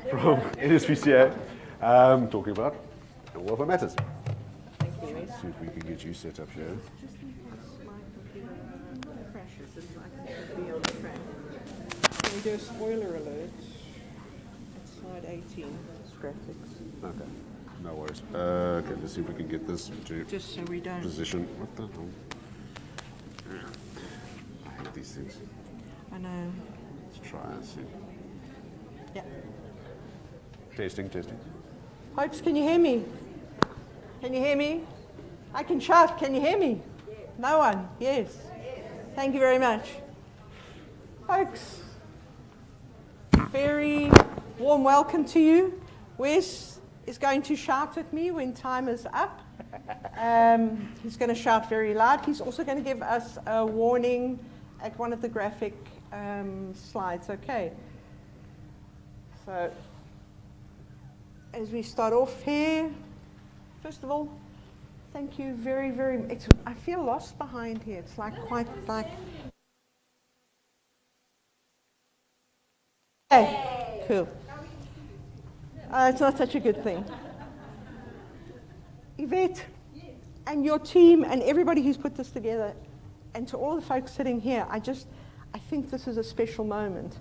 from NSPCA, talking about welfare matters. Thank you, Louise. See if we can get you set up here. Just in case my computer crashes and I can be on track. Can we do a spoiler alert at slide 18, this graphics? Okay, no worries. Okay, let's see if we can get this into Just so we don't... position. What the hell? I hate these things. I know. Let's try and see. Yeah. Testing. Folks, can you hear me? Can you hear me? I can shout. Can you hear me? Yes. No one? Yes. Thank you very much. Folks, very warm welcome to you. Wes is going to shout at me when time is up. He's going to shout very loud. He's also going to give us a warning at one of the graphic slides. Okay. So, as we start off here, first of all, thank you very, very much. I feel lost behind here. It's like quite like... Hey, cool. It's not such a good thing. Yvette and your team and everybody who's put this together, and to all the folks sitting here, I think this is a special moment.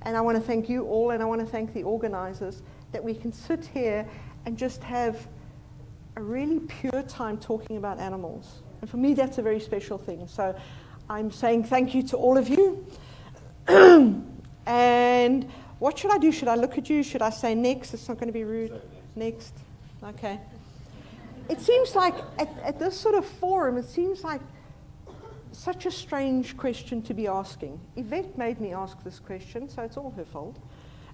And I want to thank you all, and I want to thank the organizers that we can sit here and just have a really pure time talking about animals. And for me, that's a very special thing. So I'm saying thank you to all of you. And what should I do? Should I look at you? Should I say next? It's not going to be rude. Next. Okay. It seems like at this sort of forum, it seems like such a strange question to be asking. Yvette made me ask this question, so it's all her fault.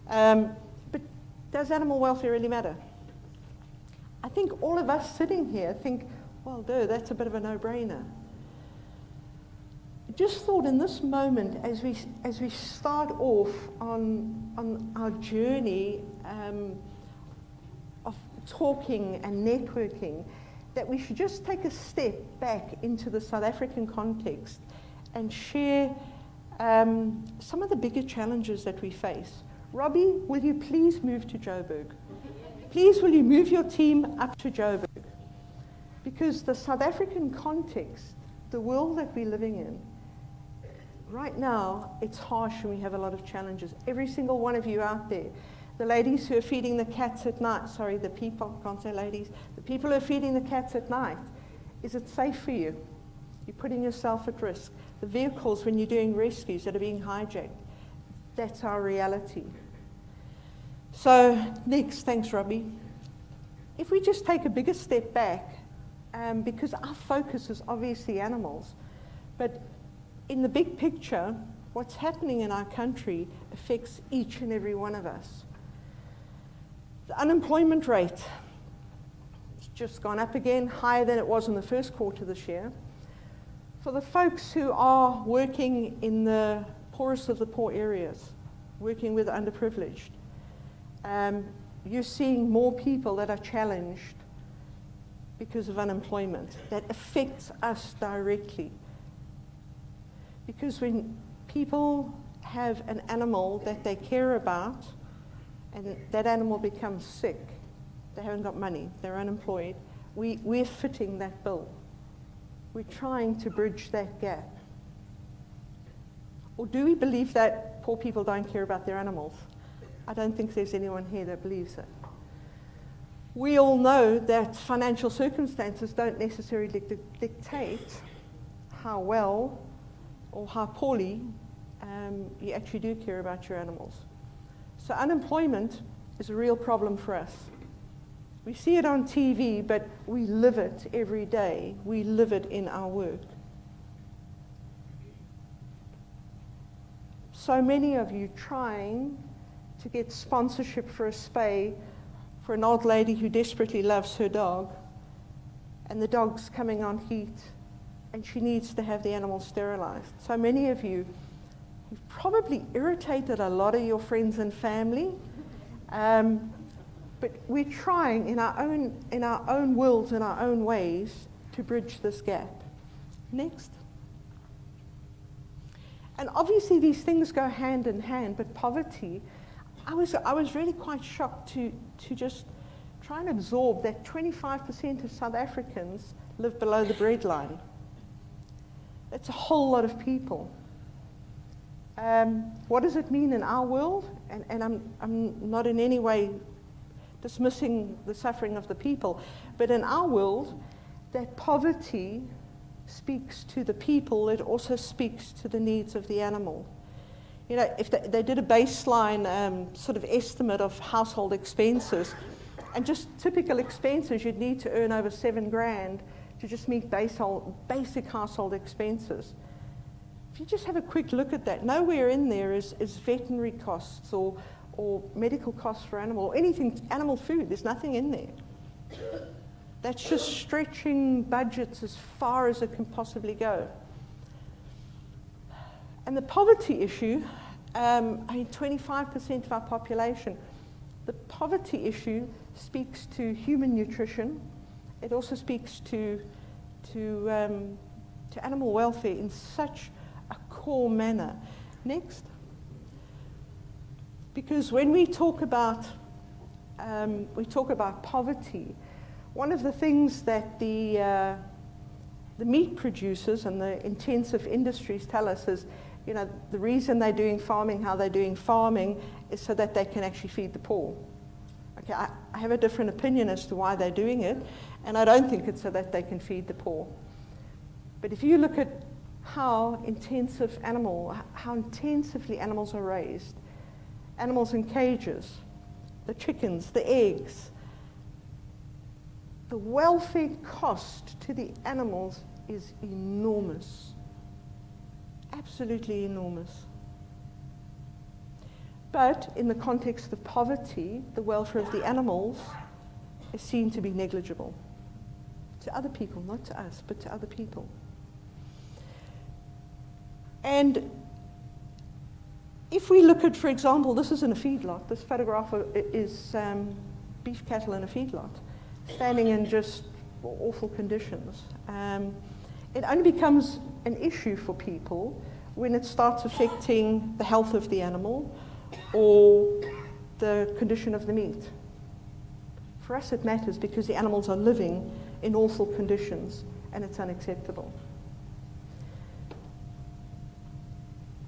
But does animal welfare really matter? I think all of us sitting here think, well, duh, that's a bit of a no-brainer. Just thought in this moment, as we start off on our journey of talking and networking, that we should just take a step back into the South African context and share some of the bigger challenges that we face. Robbie, will you please move to Joburg? Please, will you move your team up to Joburg? Because the South African context, the world that we're living in, right now, it's harsh and we have a lot of challenges. Every single one of you out there, the ladies who are feeding the cats at night, sorry, the people, can't say ladies, the people who are feeding the cats at night, is it safe for you? You're putting yourself at risk. The vehicles, when you're doing rescues that are being hijacked, that's our reality. So next, thanks Robbie. If we just take a bigger step back, because our focus is obviously animals, but in the big picture, what's happening in our country affects each and every one of us. The unemployment rate has just gone up again, higher than it was in the first quarter this year. For the folks who are working in the poorest of the poor areas, working with the underprivileged, you're seeing more people that are challenged because of unemployment. That affects us directly. Because when people have an animal that they care about, and that animal becomes sick, they haven't got money, they're unemployed, we're fitting that bill. We're trying to bridge that gap. Or do we believe that poor people don't care about their animals? I don't think there's anyone here that believes that. We all know that financial circumstances don't necessarily dictate how well or how poorly you actually do care about your animals. So unemployment is a real problem for us. We see it on TV, but we live it every day. We live it in our work. So many of you trying to get sponsorship for a spay for an old lady who desperately loves her dog, and the dog's coming on heat, and she needs to have the animal sterilized. So many of you, you've probably irritated a lot of your friends and family, but we're trying in our own worlds, in our own ways, to bridge this gap. Next. And obviously these things go hand in hand, but poverty, I was really quite shocked to just try and absorb that 25% of South Africans live below the breadline. That's a whole lot of people. What does it mean in our world? And I'm not in any way dismissing the suffering of the people, but in our world, that poverty speaks to the people, it also speaks to the needs of the animal. You know, if they did a baseline sort of estimate of household expenses, and just typical expenses, you'd need to earn over $7,000 to just meet basic household expenses. If you just have a quick look at that, nowhere in there is veterinary costs or medical costs for animal, or anything, animal food, there's nothing in there. That's just stretching budgets as far as it can possibly go. And the poverty issue, 25% of our population, the poverty issue speaks to human nutrition. It also speaks to animal welfare in such a core manner. Next. Because when we talk about poverty, one of the things that the meat producers and the intensive industries tell us is, you know, the reason they're doing farming, how they're doing farming, is so that they can actually feed the poor. Okay, I have a different opinion as to why they're doing it, and I don't think it's so that they can feed the poor. But if you look at how intensively animals are raised, animals in cages, the chickens, the eggs, the welfare cost to the animals is enormous. Absolutely enormous. But in the context of poverty, the welfare of the animals is seen to be negligible. To other people, not to us, but to other people. And if we look at, for example, this is in a feedlot. This photograph is beef cattle in a feedlot, standing in just awful conditions. It only becomes an issue for people when it starts affecting the health of the animal or the condition of the meat. For us it matters because the animals are living in awful conditions and it's unacceptable.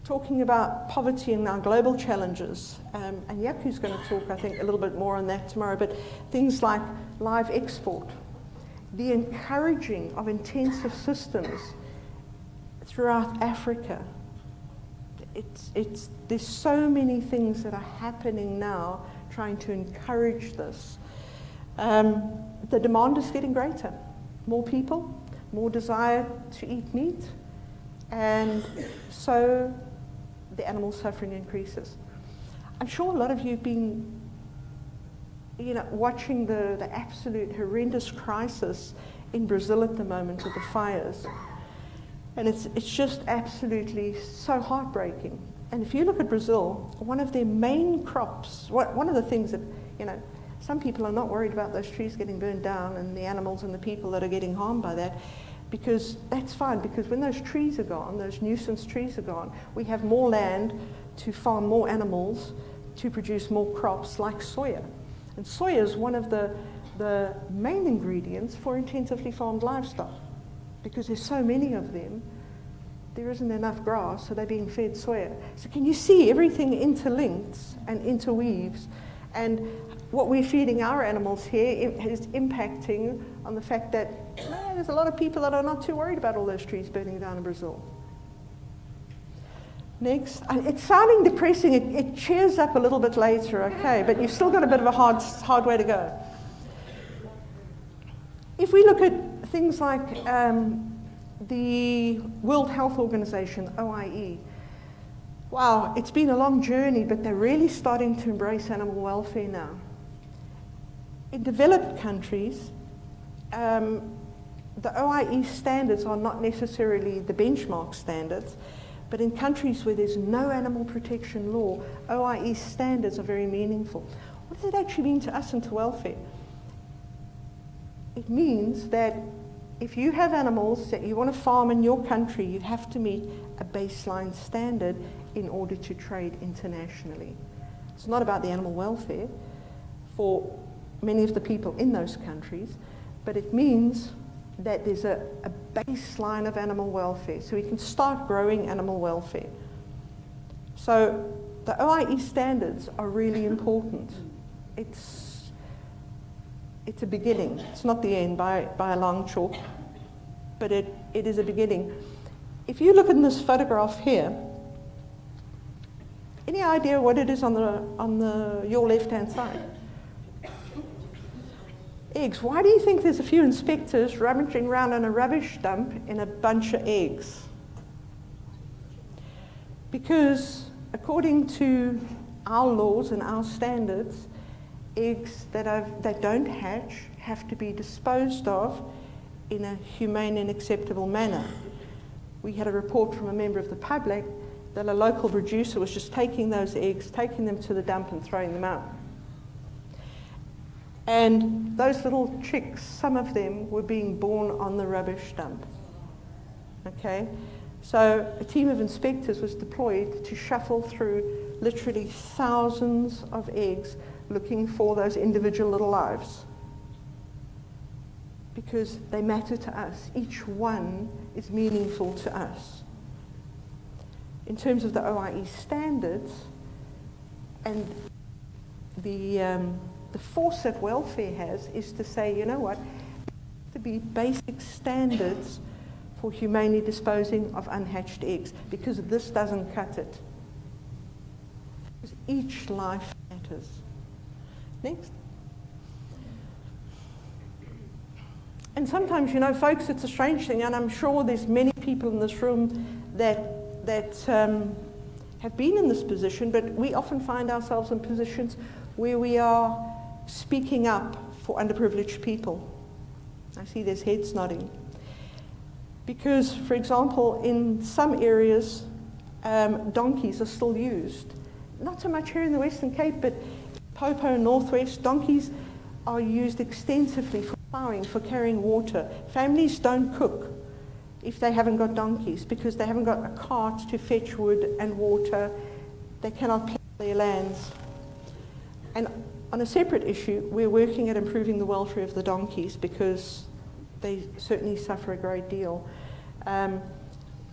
Talking about poverty and our global challenges, and Yaku's going to talk, I think, a little bit more on that tomorrow, but things like live export, the encouraging of intensive systems throughout Africa. There's so many things that are happening now trying to encourage this. The demand is getting greater. More people, more desire to eat meat, and so the animal suffering increases. I'm sure a lot of you have been watching the absolute horrendous crisis in Brazil at the moment with the fires. And it's just absolutely so heartbreaking. And if you look at Brazil, one of their main crops, one of the things that, some people are not worried about those trees getting burned down and the animals and the people that are getting harmed by that, because that's fine, because when those trees are gone, those nuisance trees are gone, we have more land to farm more animals, to produce more crops like soya. And soya is one of the main ingredients for intensively farmed livestock. Because there's so many of them, there isn't enough grass, so they're being fed soya. So can you see everything interlinks and interweaves? And what we're feeding our animals here is impacting on the fact that there's a lot of people that are not too worried about all those trees burning down in Brazil. Next. It's sounding depressing. It cheers up a little bit later, okay, but you've still got a bit of a hard way to go. If we look at things like the World Health Organization, OIE, wow, it's been a long journey, but they're really starting to embrace animal welfare now. In developed countries, the OIE standards are not necessarily the benchmark standards, but in countries where there's no animal protection law, OIE standards are very meaningful. What does it actually mean to us and to welfare? It means that if you have animals that you want to farm in your country, you have to meet a baseline standard in order to trade internationally. It's not about the animal welfare for many of the people in those countries, but it means that there's a baseline of animal welfare, so we can start growing animal welfare. So the OIE standards are really important. It's a beginning. It's not the end by a long chalk, but it is a beginning. If you look at this photograph here, any idea what it is on your left-hand side? Eggs. Why do you think there's a few inspectors rummaging around in a rubbish dump in a bunch of eggs? Because according to our laws and our standards, eggs that don't hatch have to be disposed of in a humane and acceptable manner. We had a report from a member of the public that a local producer was just taking those eggs, taking them to the dump and throwing them out. And those little chicks, some of them were being born on the rubbish dump. Okay? So a team of inspectors was deployed to shuffle through literally thousands of eggs looking for those individual little lives. Because they matter to us. Each one is meaningful to us. In terms of the OIE standards and the force that welfare has is to say, you know what, to be basic standards for humanely disposing of unhatched eggs, because this doesn't cut it. Because each life matters. Next. And sometimes, you know, folks, it's a strange thing, and I'm sure there's many people in this room that have been in this position, but we often find ourselves in positions where we are speaking up for underprivileged people. I see there's heads nodding. Because, for example, in some areas, donkeys are still used. Not so much here in the Western Cape, but Popo Northwest, donkeys are used extensively for ploughing, for carrying water. Families don't cook if they haven't got donkeys, because they haven't got a cart to fetch wood and water. They cannot plough their lands. And on a separate issue, we're working at improving the welfare of the donkeys, because they certainly suffer a great deal.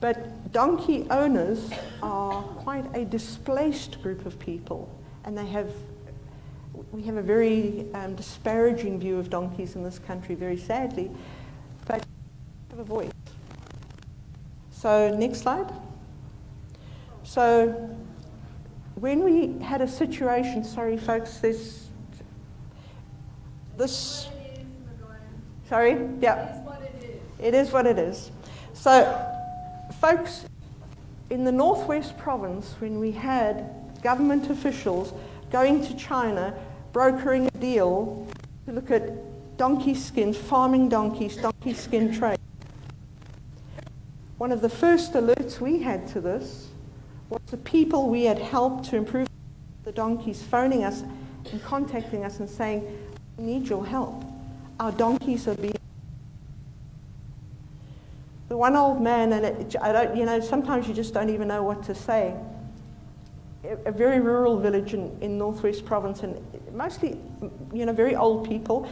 But donkey owners are quite a displaced group of people, and we have a very disparaging view of donkeys in this country, very sadly, but they have a voice. So next slide. So when we had a situation, sorry folks, this, sorry, yeah. It is what it is. So folks, in the Northwest Province, when we had government officials going to China, brokering a deal to look at donkey skins, farming donkeys, donkey skin trade. One of the first alerts we had to this was the people we had helped to improve the donkeys phoning us and contacting us and saying, "We need your help. Our donkeys are being..." The one old man, and I don't, you know, sometimes you just don't even know what to say. A very rural village in Northwest Province, and mostly, you know, very old people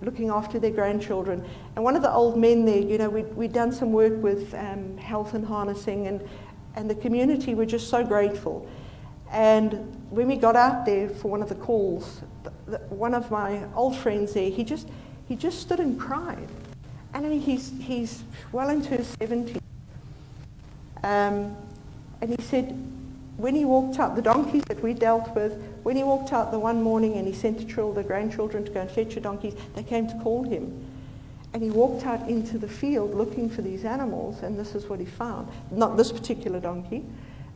looking after their grandchildren. And one of the old men there, you know, we'd done some work with health and harnessing, and the community were just so grateful. And when we got out there for one of the calls, one of my old friends there, he just stood and cried. And I mean, he's well into his 70s. And he said, when he walked out, the donkeys that we dealt with, when he walked out the one morning and he sent the grandchildren to go and fetch the donkeys, they came to call him. And he walked out into the field looking for these animals, and this is what he found. Not this particular donkey,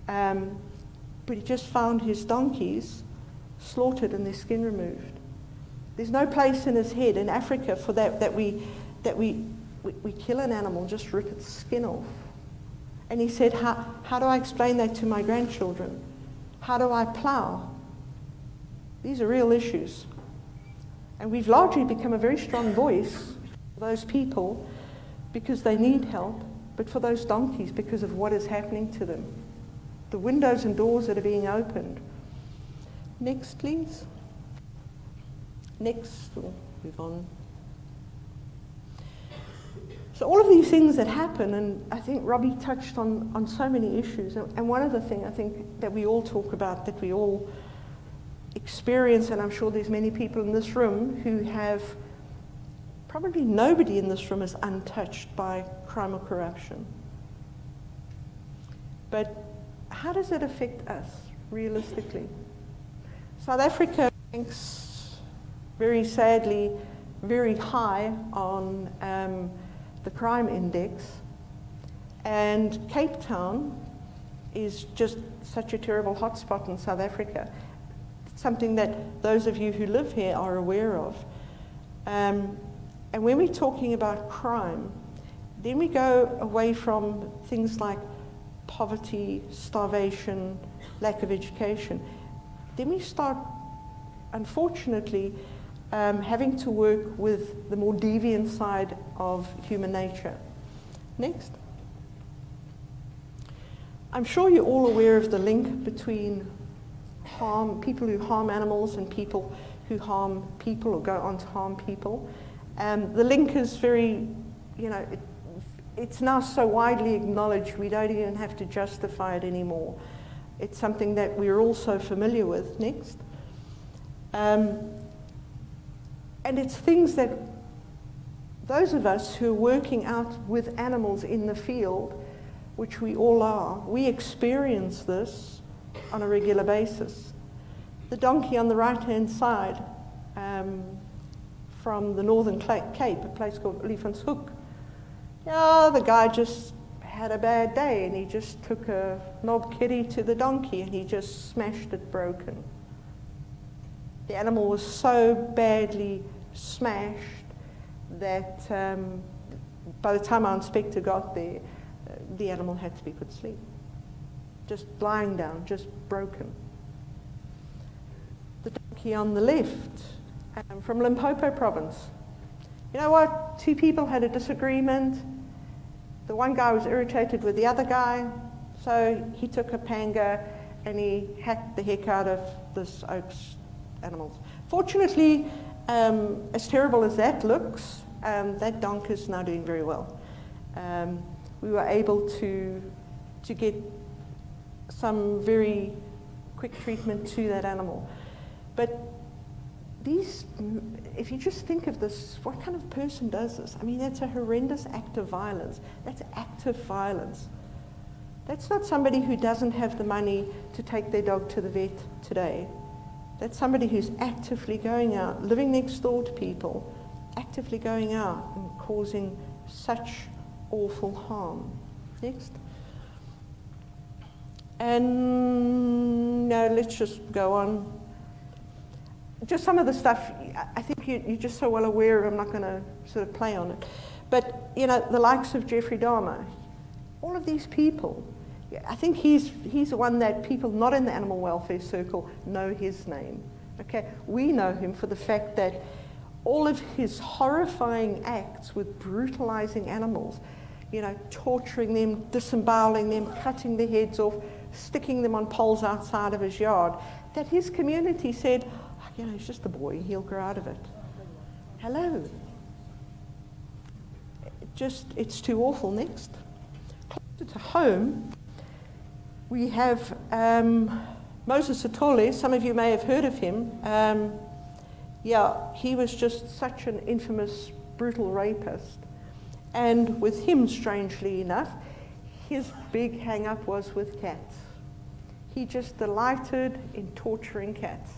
but he just found his donkeys slaughtered and their skin removed. There's no place in his head in Africa for that we kill an animal, just rip its skin off. And he said, how do I explain that to my grandchildren? How do I plough? These are real issues. And we've largely become a very strong voice for those people because they need help, but for those donkeys because of what is happening to them. The windows and doors that are being opened. Next, please. Next, we'll move on. So all of these things that happen, and I think Robbie touched on so many issues, and one of the things I think that we all talk about, that we all experience, and I'm sure there's many people in this room who have, probably nobody in this room is untouched by crime or corruption. But how does it affect us, realistically? South Africa ranks, very sadly, very high on the crime index, and Cape Town is just such a terrible hotspot in South Africa. It's something that those of you who live here are aware of. And when we're talking about crime, then we go away from things like poverty, starvation, lack of education. Then we start, unfortunately, having to work with the more deviant side of human nature. Next. I'm sure you're all aware of the link between people who harm animals and people who harm people or go on to harm people. The link is very, it's now so widely acknowledged we don't even have to justify it anymore. It's something that we're all so familiar with. Next. And it's things that those of us who are working out with animals in the field, which we all are, we experience this on a regular basis. The donkey on the right-hand side from the Northern Cape, a place called Olifantshoek. Yeah, the guy just had a bad day and he just took a knob kitty to the donkey and he just smashed it broken. The animal was so badly smashed that by the time our inspector got there, the animal had to be put to sleep. Just lying down, just broken. The donkey on the left, from Limpopo province. You know what? Two people had a disagreement. The one guy was irritated with the other guy, so he took a panga and he hacked the heck out of this oak's animals. Fortunately, as terrible as that looks, that donk is now doing very well. We were able to get some very quick treatment to that animal. But these, if you just think of this, what kind of person does this? I mean, that's a horrendous act of violence. That's active violence. That's not somebody who doesn't have the money to take their dog to the vet today. That's somebody who's actively going out, living next door to people, actively going out and causing such awful harm. Next. And no, let's just go on. Just some of the stuff, I think you're just so well aware of, I'm not going to sort of play on it. But, the likes of Jeffrey Dahmer, all of these people, I think he's the one that people not in the animal welfare circle know his name. Okay, we know him for the fact that all of his horrifying acts with brutalizing animals, torturing them, disemboweling them, cutting their heads off, sticking them on poles outside of his yard, that his community said, he's just a boy, he'll grow out of it. Hello. It's too awful. Next. Closer to home, we have Moses Sithole. Some of you may have heard of him. He was just such an infamous, brutal rapist. And with him, strangely enough, his big hang-up was with cats. He just delighted in torturing cats.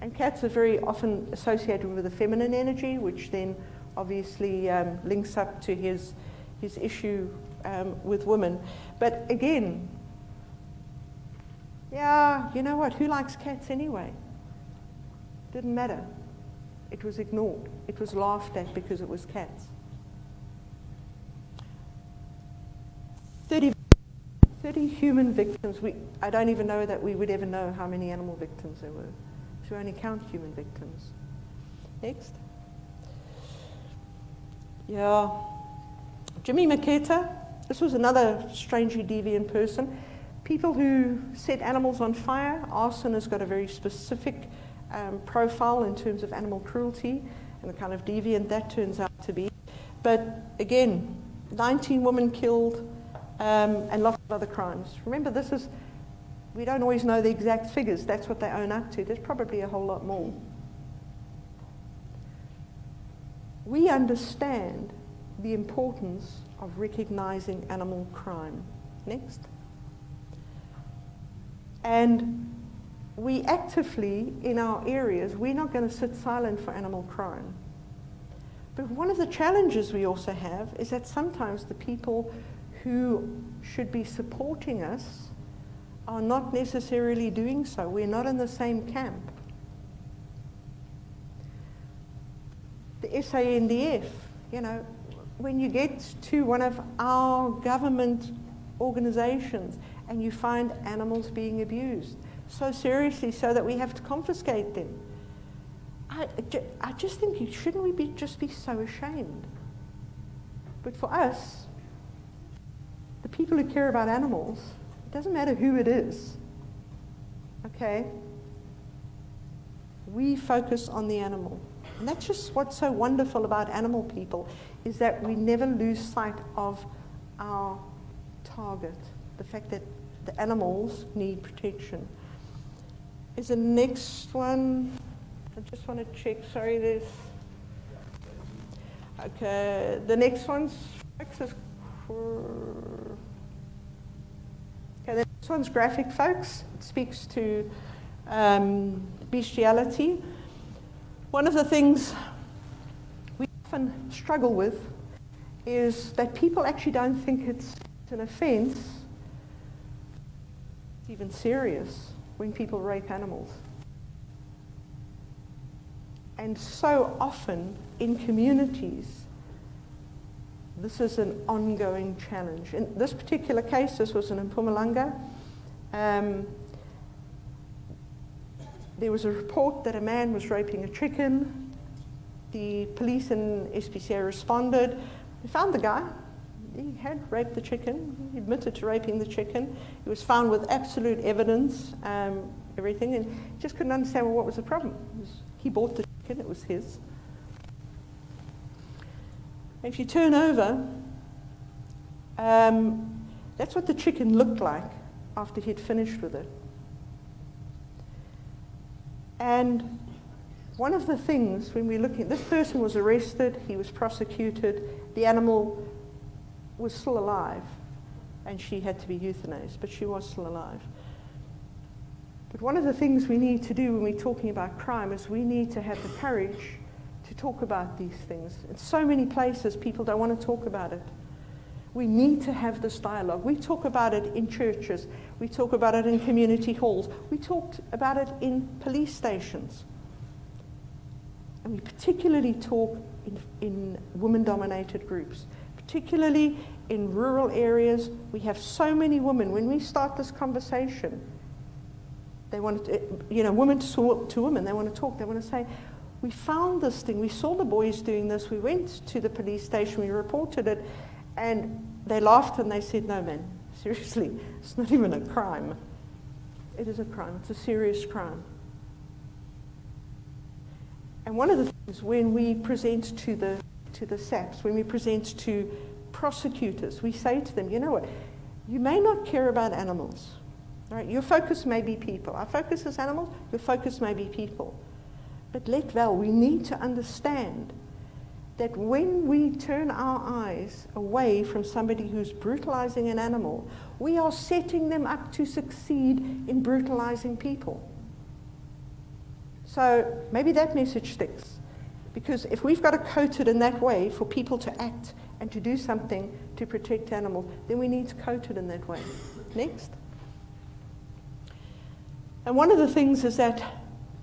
And cats are very often associated with the feminine energy, which then obviously links up to his issue with women. But again, you know what? Who likes cats anyway? Didn't matter. It was ignored. It was laughed at because it was cats. 30 human victims. I don't even know that we would ever know how many animal victims there were. So we only count human victims. Next. Jimmy Maketa. This was another strangely deviant person. People who set animals on fire, arson has got a very specific profile in terms of animal cruelty and the kind of deviant that turns out to be. But again, 19 women killed and lots of other crimes. Remember, we don't always know the exact figures. That's what they own up to. There's probably a whole lot more. We understand the importance of recognizing animal crime. Next. And we actively, in our areas, we're not going to sit silent for animal crime. But one of the challenges we also have is that sometimes the people who should be supporting us are not necessarily doing so. We're not in the same camp. The SANDF, when you get to one of our government organizations and you find animals being abused, so seriously so that we have to confiscate them, I just think, shouldn't we just be so ashamed? But for us, the people who care about animals, it doesn't matter who it is, okay? We focus on the animal. And that's just what's so wonderful about animal people, is that we never lose sight of our target, the fact that the animals need protection. Is the next one, I just want to check, sorry, there's, okay, the next one's, okay, the next one's graphic, folks. It speaks to bestiality. One of the things we often struggle with is that people actually don't think it's an offense, it's even serious, when people rape animals. And so often in communities, this is an ongoing challenge. In this particular case, this was in Mpumalanga. There was a report that a man was raping a chicken. The police and NSPCA responded. They found the guy. He had raped the chicken. He admitted to raping the chicken. He was found with absolute evidence, everything, and just couldn't understand, well, what was the problem? He bought the chicken, it was his. If you turn over, that's what the chicken looked like after he'd finished with it. And one of the things when we're looking, this person was arrested, he was prosecuted, the animal was still alive, and she had to be euthanized, but she was still alive. But one of the things we need to do when we're talking about crime is we need to have the courage to talk about these things. In so many places, people don't want to talk about it. We need to have this dialogue. We talk about it in churches. We talk about it in community halls. We talked about it in police stations. And we particularly talk in women-dominated groups, particularly in rural areas. We have so many women. When we start this conversation, they want to, women to women, they want to talk. They want to say, we found this thing. We saw the boys doing this. We went to the police station. We reported it. And they laughed and they said, no, man, seriously, it's not even a crime. It is a crime. It's a serious crime. And one of the things when we present to the SAPs, when we present to prosecutors, we say to them, you know what, you may not care about animals. Right? Your focus may be people. Our focus is animals. Your focus may be people. But we need to understand that when we turn our eyes away from somebody who's brutalizing an animal, we are setting them up to succeed in brutalizing people. So maybe that message sticks. Because if we've got to code it in that way for people to act and to do something to protect animals, then we need to code it in that way. Next. And one of the things is that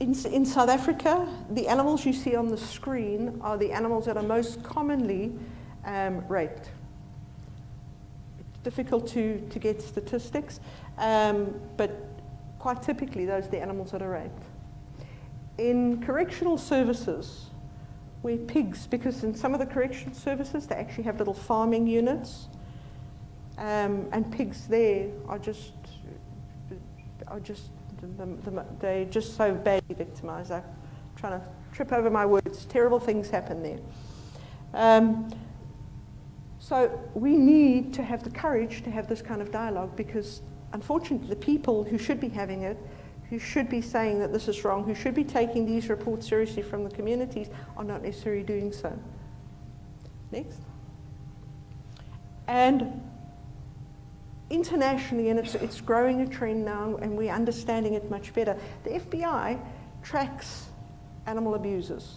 in South Africa, the animals you see on the screen are the animals that are most commonly raped. It's difficult to get statistics, but quite typically those are the animals that are raped. In correctional services, where pigs, because in some of the correctional services they actually have little farming units, and pigs there are just are just, they're just so badly victimized. I'm trying to trip over my words. Terrible things happen there. So we need to have the courage to have this kind of dialogue, because unfortunately the people who should be having it, who should be saying that this is wrong, who should be taking these reports seriously from the communities, are not necessarily doing so. Next. And internationally, and it's growing a trend now, and we're understanding it much better, the FBI tracks animal abusers,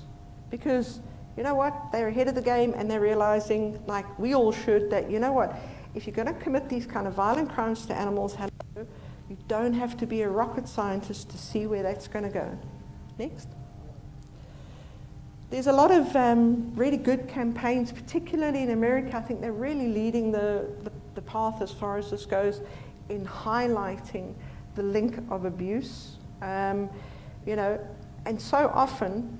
because you know what, they're ahead of the game, and they're realizing, like we all should, that you know what, if you're going to commit these kind of violent crimes to animals, you don't have to be a rocket scientist to see where that's going to go. Next. There's a lot of really good campaigns, particularly in America. I think they're really leading the path as far as this goes in highlighting the link of abuse. You know, and so often,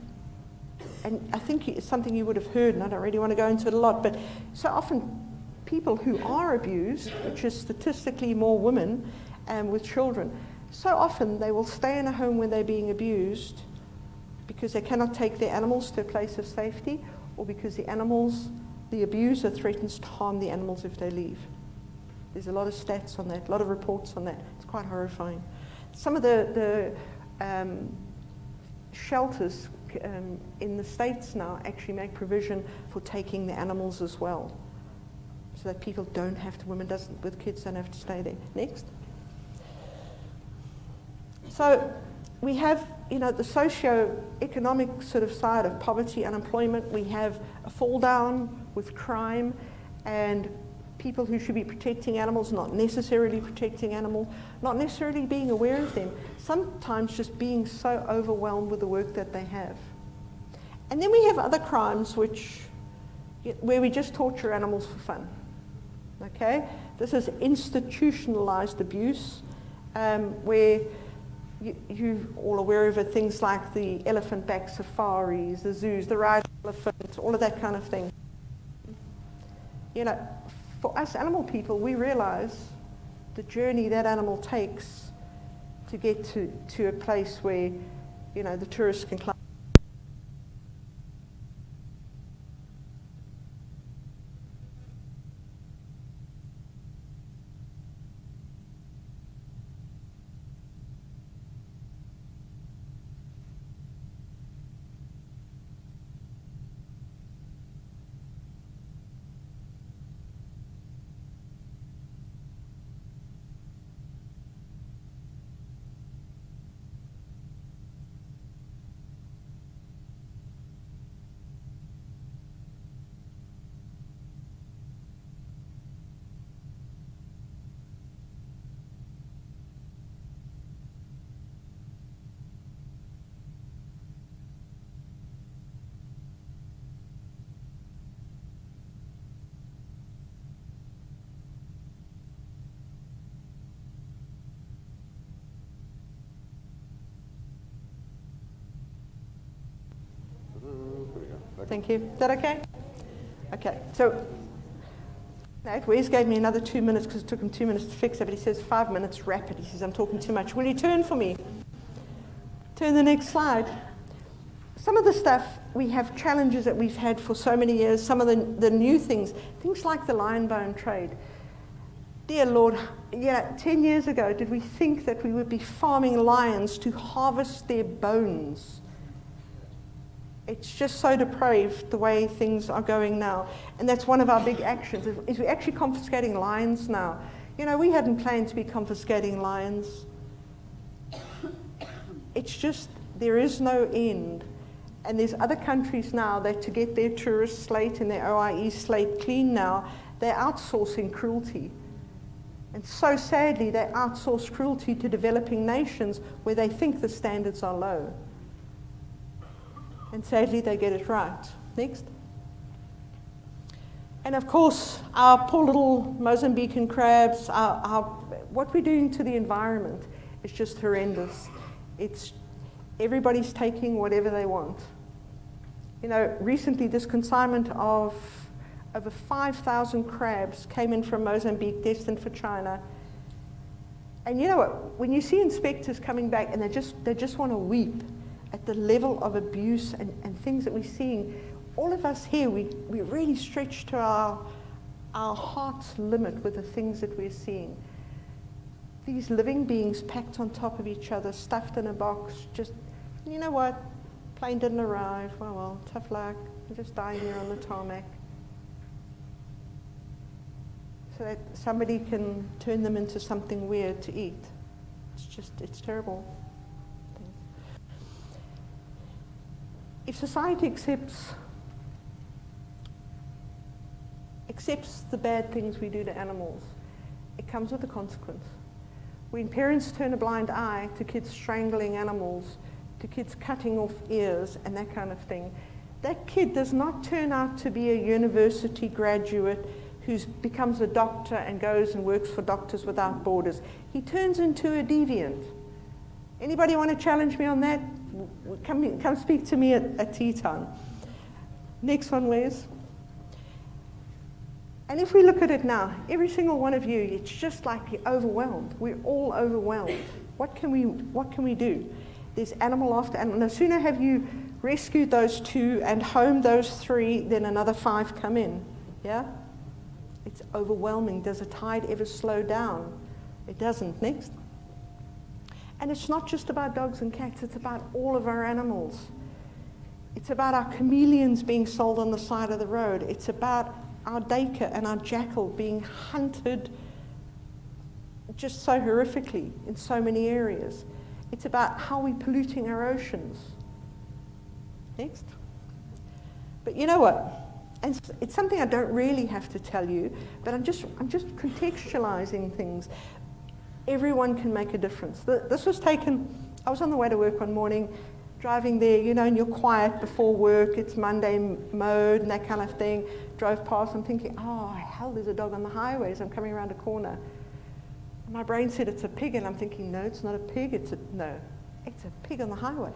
and I think it's something you would have heard, and I don't really want to go into it a lot, but so often people who are abused, which is statistically more women with children, so often they will stay in a home when they're being abused because they cannot take their animals to a place of safety, or because the abuser threatens to harm the animals if they leave. There's a lot of stats on that, a lot of reports on that. It's quite horrifying. Some of the shelters in the States now actually make provision for taking the animals as well, so that people don't have to, women with kids don't have to stay there. Next. So we have, you know, the socio-economic sort of side of poverty, unemployment. We have a fall down with crime, and people who should be protecting animals not necessarily protecting animals, not necessarily being aware of them, sometimes just being so overwhelmed with the work that they have. And then we have other crimes where we just torture animals for fun. Okay? This is institutionalized abuse, where you're all aware of it, things like the elephant back safaris, the zoos, the riding elephants, all of that kind of thing. You know, for us animal people, we realize the journey that animal takes to get to a place where, you know, the tourists can climb. Thank you. Is that okay? Okay. So, Wes gave me another 2 minutes because it took him 2 minutes to fix it, but he says 5 minutes rapid. He says, I'm talking too much. Will you turn for me? Turn the next slide. Some of the stuff, we have challenges that we've had for so many years. Some of the new things like the lion bone trade. Dear Lord, 10 years ago, did we think that we would be farming lions to harvest their bones? It's just so depraved the way things are going now. And that's one of our big actions, is we're actually confiscating lions now. You know, we hadn't planned to be confiscating lions. It's just, there is no end. And there's other countries now that to get their tourist slate and their OIE slate clean now, they're outsourcing cruelty. And so sadly, they outsource cruelty to developing nations where they think the standards are low. And sadly, they get it right. Next. And of course, our poor little Mozambican crabs, what we're doing to the environment is just horrendous. Everybody's taking whatever they want. You know, recently this consignment of over 5,000 crabs came in from Mozambique, destined for China. And you know what? When you see inspectors coming back and they just want to weep at the level of abuse and things that we're seeing, all of us here, we really stretch to our heart's limit with the things that we're seeing. These living beings packed on top of each other, stuffed in a box, just, you know what? Plane didn't arrive. Well, tough luck. You're just dying here on the tarmac. So that somebody can turn them into something weird to eat. It's terrible. If society accepts the bad things we do to animals, it comes with a consequence. When parents turn a blind eye to kids strangling animals, to kids cutting off ears and that kind of thing, that kid does not turn out to be a university graduate who becomes a doctor and goes and works for Doctors Without Borders. He turns into a deviant. Anybody want to challenge me on that? Come speak to me at tea time. Next one, Wes. And if we look at it now, every single one of you, it's just like you're overwhelmed. We're all overwhelmed. What can we do? There's animal after animal. No sooner have you rescued those 2 and homed those 3, then another 5 come in. Yeah? It's overwhelming. Does a tide ever slow down? It doesn't. Next. And it's not just about dogs and cats, it's about all of our animals. It's about our chameleons being sold on the side of the road. It's about our duiker and our jackal being hunted just so horrifically in so many areas. It's about how we're polluting our oceans. Next. But you know what? And it's something I don't really have to tell you, but I'm just contextualizing things. Everyone can make a difference. This was taken, I was on the way to work one morning, driving there, you know, and you're quiet before work, it's Monday mode and that kind of thing. Drove past, I'm thinking, oh, hell, there's a dog on the highway as I'm coming around a corner. My brain said it's a pig, and I'm thinking, no, it's not a pig, it's a pig on the highway.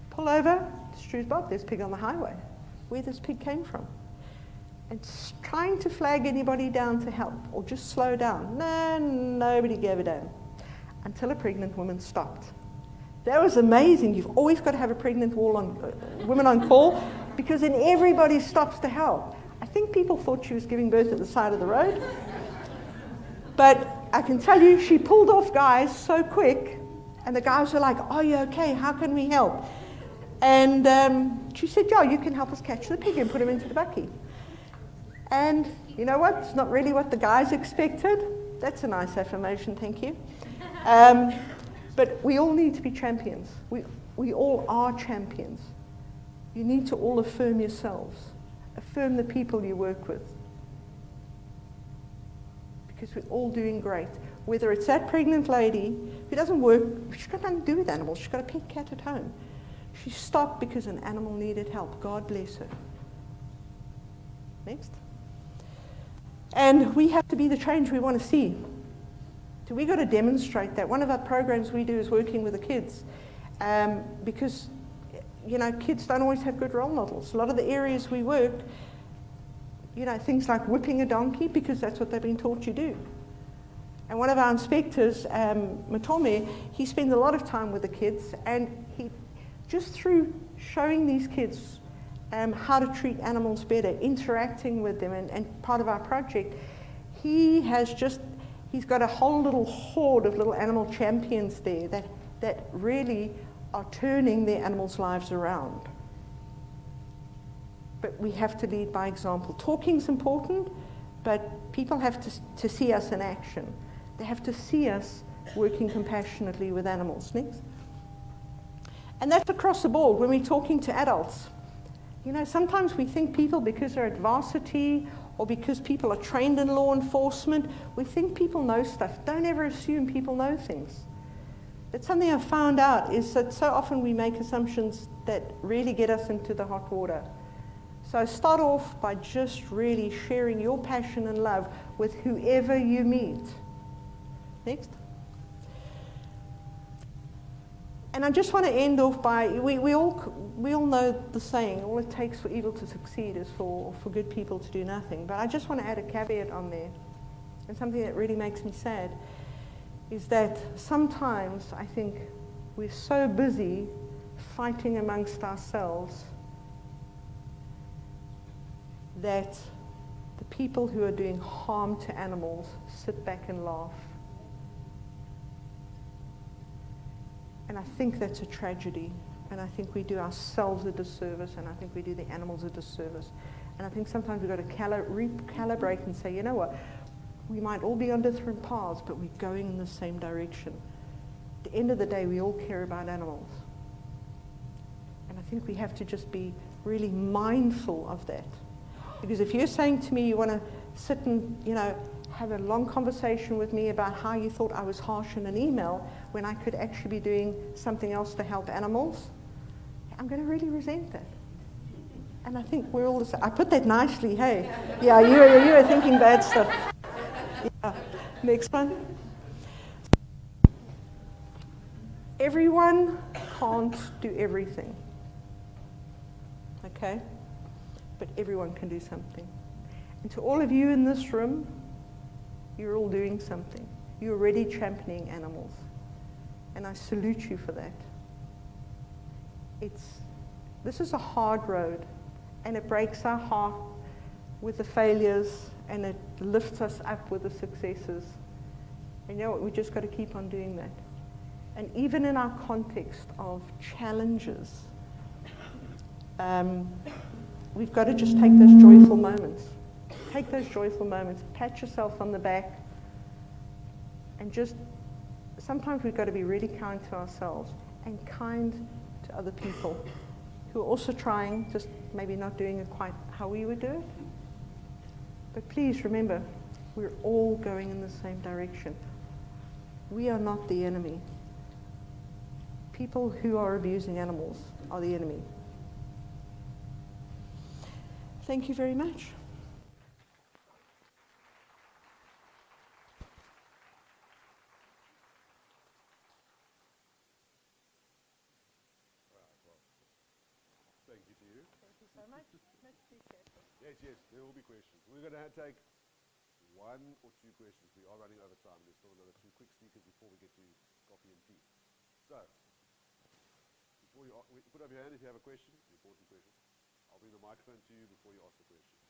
Pull over, Shrewsbury, there's a pig on the highway. Where this pig came from. And trying to flag anybody down to help, or just slow down. No, nobody gave a damn. Until a pregnant woman stopped. That was amazing. You've always got to have a pregnant woman on call, because then everybody stops to help. I think people thought she was giving birth at the side of the road. But I can tell you, she pulled off guys so quick, and the guys were like, are you okay? How can we help? And she said, yeah, you can help us catch the pig and put him into the bucky. And you know what? It's not really what the guys expected. That's a nice affirmation, thank you. But we all need to be champions. We all are champions. You need to all affirm yourselves. Affirm the people you work with. Because we're all doing great. Whether it's that pregnant lady who doesn't work, she's got nothing to do with animals. She's got a pet cat at home. She stopped because an animal needed help. God bless her. Next. And we have to be the change we want to see. So we've got to demonstrate that. One of our programs we do is working with the kids, because, you know, kids don't always have good role models. A lot of the areas we work, you know, things like whipping a donkey, because that's what they've been taught to do. And one of our inspectors, Matome, he spends a lot of time with the kids, and he, just through showing these kids how to treat animals better, interacting with them, and part of our project, he's got a whole little horde of little animal champions there that really are turning their animals' lives around. But we have to lead by example. Talking's important, but people have to see us in action. They have to see us working compassionately with animals. Next. And that's across the board when we're talking to adults. You know, sometimes we think people, because they're at varsity or because people are trained in law enforcement, we think people know stuff. Don't ever assume people know things. That's something I've found out, is that so often we make assumptions that really get us into the hot water. So start off by just really sharing your passion and love with whoever you meet. Next. And I just want to end off by, we all know the saying, all it takes for evil to succeed is for good people to do nothing. But I just want to add a caveat on there, and something that really makes me sad. is that sometimes I think we're so busy fighting amongst ourselves that the people who are doing harm to animals sit back and laugh. And I think that's a tragedy. And I think we do ourselves a disservice, and I think we do the animals a disservice. And I think sometimes we've got to recalibrate and say, you know what, we might all be on different paths, but we're going in the same direction. At the end of the day, we all care about animals. And I think we have to just be really mindful of that. Because if you're saying to me you want to sit and, have a long conversation with me about how you thought I was harsh in an email when I could actually be doing something else to help animals, I'm going to really resent that. And I think we're all the same. I put that nicely, hey? Yeah, you were thinking bad stuff. Yeah. Next one. Everyone can't do everything. Okay? But everyone can do something. And to all of you in this room, you're all doing something. You're already championing animals. And I salute you for that. This is a hard road, and it breaks our heart with the failures, and it lifts us up with the successes. And you know what? We just got to keep on doing that. And even in our context of challenges, we've got to just take those joyful moments. Take those joyful moments, pat yourself on the back, and just, sometimes we've got to be really kind to ourselves and kind to other people who are also trying, just maybe not doing it quite how we would do it. But please remember, we're all going in the same direction. We are not the enemy. People who are abusing animals are the enemy. Thank you very much. Thank you to you. Thank you so much. Much appreciated. Yes, there will be questions. We're going to take one or two questions. We are running over time. There's still another two quick speakers before we get to coffee and tea. So, before you put up your hand if you have a question, an important question. I'll bring the microphone to you before you ask the question.